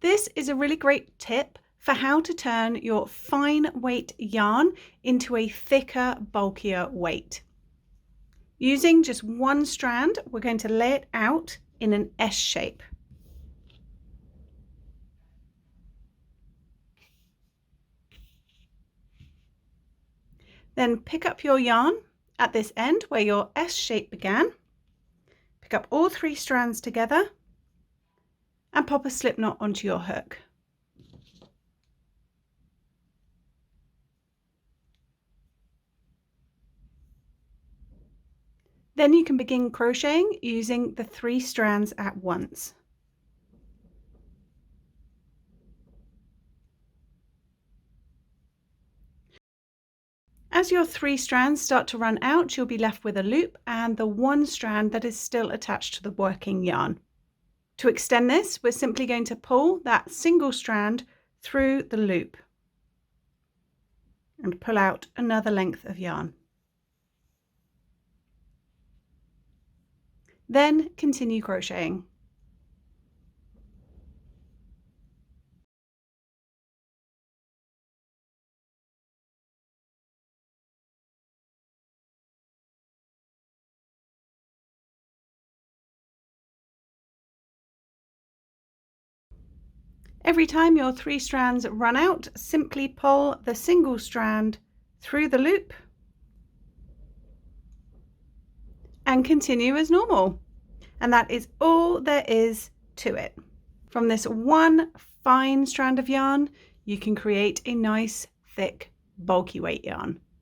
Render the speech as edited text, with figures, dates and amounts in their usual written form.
This is a really great tip for how to turn your fine weight yarn into a thicker, bulkier weight. Using just one strand, we're going to lay it out in an S shape. Then pick up your yarn at this end where your S shape began. Pick up all 3 strands together and pop a slip knot onto your hook. Then you can begin crocheting using the 3 strands at once. As your 3 strands start to run out, you'll be left with a loop and the 1 strand that is still attached to the working yarn. To extend this, we're simply going to pull that single strand through the loop and pull out another length of yarn. Then continue crocheting. Every time your 3 strands run out, simply pull the single strand through the loop and continue as normal. And that is all there is to it. From this one fine strand of yarn, you can create a nice, thick, bulky weight yarn.